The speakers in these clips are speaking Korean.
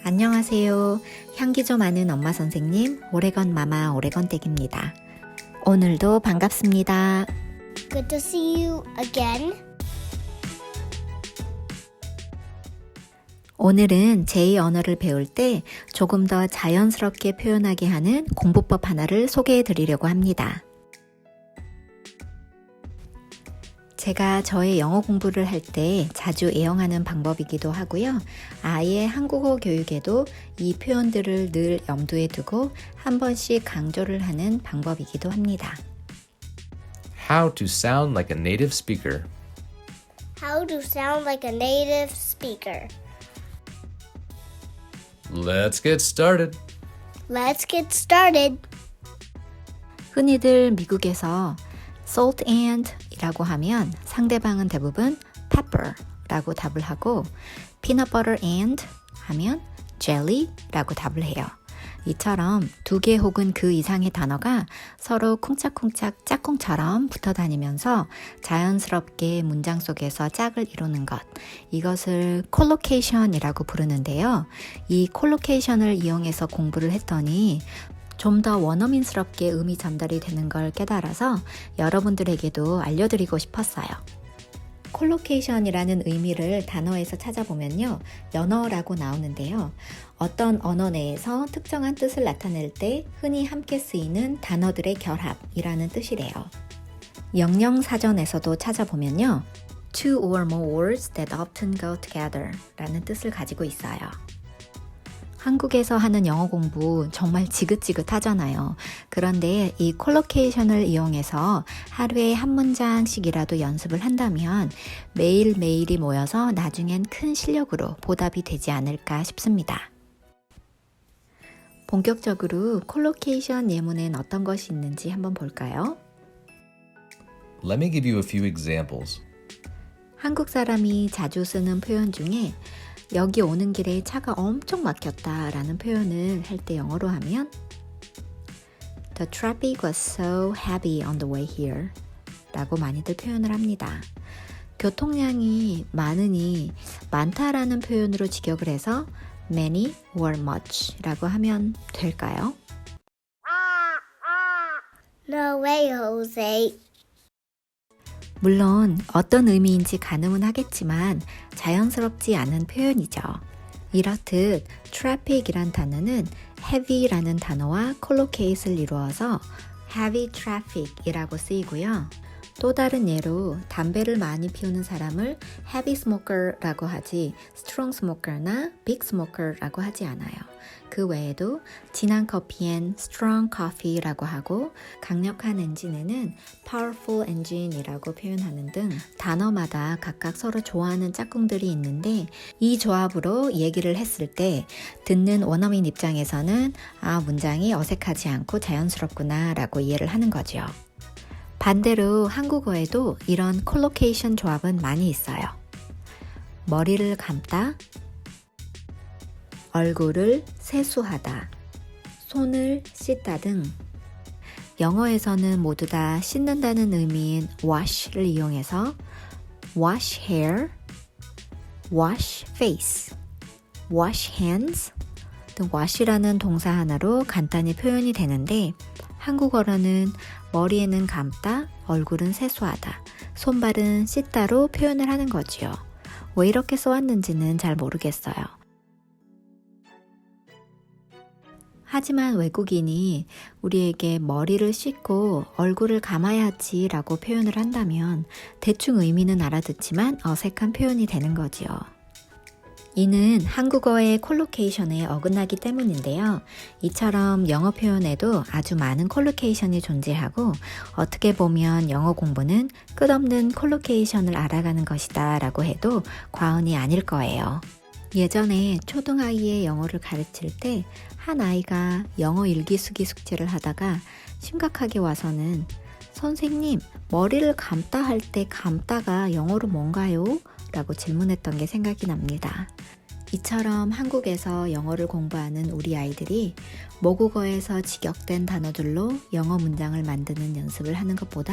안녕하세요. 향기 좀 아는 엄마 선생님, 오레건 마마 오레건댁입니다. 오늘도 반갑습니다. Good to see you again. 오늘은 제2 언어를 배울 때 조금 더 자연스럽게 표현하게 하는 공부법 하나를 소개해 드리려고 합니다. 제가 저의 영어 공부를 할 때 자주 애용하는 방법이기도 하고요. 아이의 한국어 교육에도 이 표현들을 늘 염두에 두고 한 번씩 강조를 하는 방법이기도 합니다. How to sound like a native speaker. How to sound like a native speaker. Let's get started. Let's get started. 흔히들 미국에서 salt and 이라고 하면 상대방은 대부분 pepper 라고 답을 하고 peanut butter and 하면 jelly 라고 답을 해요. 이처럼 두 개 혹은 그 이상의 단어가 서로 쿵짝쿵짝 짝꿍처럼 붙어 다니면서 자연스럽게 문장 속에서 짝을 이루는 것. 이것을 콜로케이션이라고 부르는데요. 이 콜로케이션을 이용해서 공부를 했더니 좀 더 원어민스럽게 음이 전달이 되는 걸 깨달아서 여러분들에게도 알려드리고 싶었어요. 콜로케이션이라는 의미를 단어에서 찾아보면요. 연어라고 나오는데요. 어떤 언어 내에서 특정한 뜻을 나타낼 때 흔히 함께 쓰이는 단어들의 결합이라는 뜻이래요. 영영사전에서도 찾아보면요. Two or more words that often go together 라는 뜻을 가지고 있어요. 한국에서 하는 영어 공부 정말 지긋지긋하잖아요. 그런데 이 콜로케이션을 이용해서 하루에 한 문장씩이라도 연습을 한다면 매일매일이 모여서 나중엔 큰 실력으로 보답이 되지 않을까 싶습니다. 본격적으로 콜로케이션 예문엔 어떤 것이 있는지 한번 볼까요? Let me give you a few examples. 한국 사람이 자주 쓰는 표현 중에 여기 오는 길에 차가 엄청 막혔다 라는 표현을 할 때 영어로 하면 The traffic was so heavy on the way here 라고 많이들 표현을 합니다. 교통량이 많으니 많다라는 표현으로 직역을 해서 many or much 라고 하면 될까요? No way, Jose. 물론 어떤 의미인지 가늠은 하겠지만 자연스럽지 않은 표현이죠. 이렇듯 traffic이란 단어는 heavy라는 단어와 collocate을 이루어서 heavy traffic이라고 쓰이고요. 또 다른 예로 담배를 많이 피우는 사람을 heavy smoker라고 하지 strong smoker나 big smoker라고 하지 않아요. 그 외에도 진한 커피엔 strong coffee라고 하고 강력한 엔진에는 powerful engine이라고 표현하는 등 단어마다 각각 서로 좋아하는 짝꿍들이 있는데 이 조합으로 얘기를 했을 때 듣는 원어민 입장에서는 문장이 어색하지 않고 자연스럽구나 라고 이해를 하는 거죠. 반대로 한국어에도 이런 콜로케이션 조합은 많이 있어요. 머리를 감다, 얼굴을 세수하다, 손을 씻다 등 영어에서는 모두 다 씻는다는 의미인 wash를 이용해서 wash hair, wash face, wash hands 등 wash라는 동사 하나로 간단히 표현이 되는데 한국어로는 머리에는 감다, 얼굴은 세수하다, 손발은 씻다로 표현을 하는 거지요. 왜 이렇게 써왔는지는 잘 모르겠어요. 하지만 외국인이 우리에게 머리를 씻고 얼굴을 감아야지 라고 표현을 한다면 대충 의미는 알아듣지만 어색한 표현이 되는 거지요. 이는 한국어의 콜로케이션에 어긋나기 때문인데요. 이처럼 영어 표현에도 아주 많은 콜로케이션이 존재하고 어떻게 보면 영어 공부는 끝없는 콜로케이션을 알아가는 것이다 라고 해도 과언이 아닐 거예요. 예전에 초등아이의 영어를 가르칠 때 한 아이가 영어 일기쓰기 숙제를 하다가 심각하게 와서는 선생님, 머리를 감다 할 때 감다가 영어로 뭔가요? 라고 질문했던 게 생각이 납니다. 이처럼 한국에서 영어를 공부하는 우리 아이들이 모국어에서 직역된 단어들로 영어 문장을 만드는 연습을 하는 것보다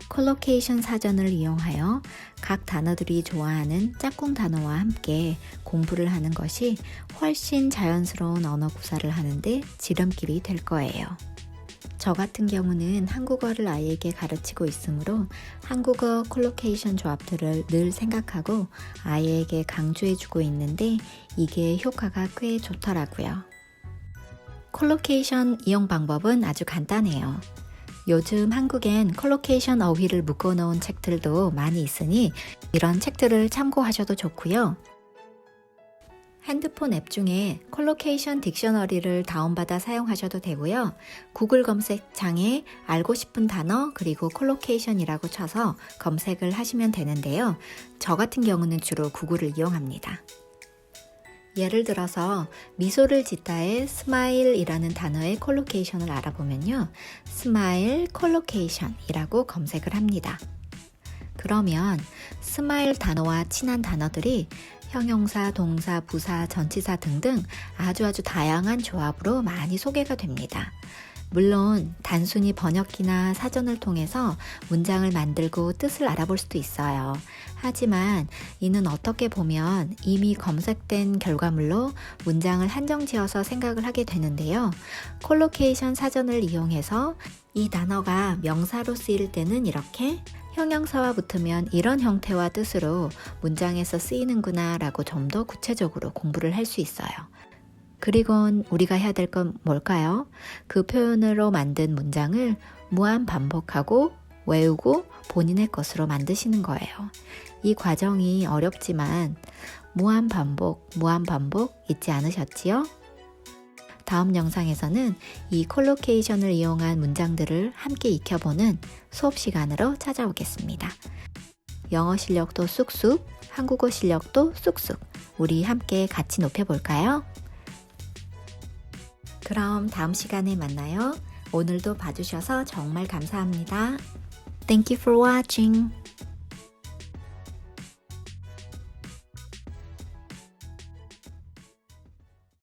콜로케이션 사전을 이용하여 각 단어들이 좋아하는 짝꿍 단어와 함께 공부를 하는 것이 훨씬 자연스러운 언어 구사를 하는데 지름길이 될 거예요. 저 같은 경우는 한국어를 아이에게 가르치고 있으므로 한국어 콜로케이션 조합들을 늘 생각하고 아이에게 강조해주고 있는데 이게 효과가 꽤 좋더라고요. 콜로케이션 이용 방법은 아주 간단해요. 요즘 한국엔 콜로케이션 어휘를 묶어놓은 책들도 많이 있으니 이런 책들을 참고하셔도 좋고요. 핸드폰 앱 중에 콜로케이션 딕셔너리를 다운받아 사용하셔도 되고요. 구글 검색창에 알고 싶은 단어 그리고 콜로케이션이라고 쳐서 검색을 하시면 되는데요. 저 같은 경우는 주로 구글을 이용합니다. 예를 들어서 미소를 짓다의 스마일이라는 단어의 콜로케이션을 알아보면요. 스마일 콜로케이션이라고 검색을 합니다. 그러면 스마일 단어와 친한 단어들이 형용사, 동사, 부사, 전치사 등등 아주 다양한 조합으로 많이 소개가 됩니다. 물론 단순히 번역기나 사전을 통해서 문장을 만들고 뜻을 알아볼 수도 있어요. 하지만 이는 어떻게 보면 이미 검색된 결과물로 문장을 한정지어서 생각을 하게 되는데요. 콜로케이션 사전을 이용해서 이 단어가 명사로 쓰일 때는 이렇게, 형용사와 붙으면 이런 형태와 뜻으로 문장에서 쓰이는구나 라고 좀 더 구체적으로 공부를 할 수 있어요. 그리고 우리가 해야 될 건 뭘까요? 그 표현으로 만든 문장을 무한 반복하고 외우고 본인의 것으로 만드시는 거예요. 이 과정이 어렵지만 무한 반복 잊지 않으셨지요? 다음 영상에서는 이 콜로케이션을 이용한 문장들을 함께 익혀보는 수업 시간으로 찾아오겠습니다. 영어 실력도 쑥쑥, 한국어 실력도 쑥쑥, 우리 함께 같이 높여볼까요? 그럼 다음 시간에 만나요. 오늘도 봐주셔서 정말 감사합니다. Thank you for watching.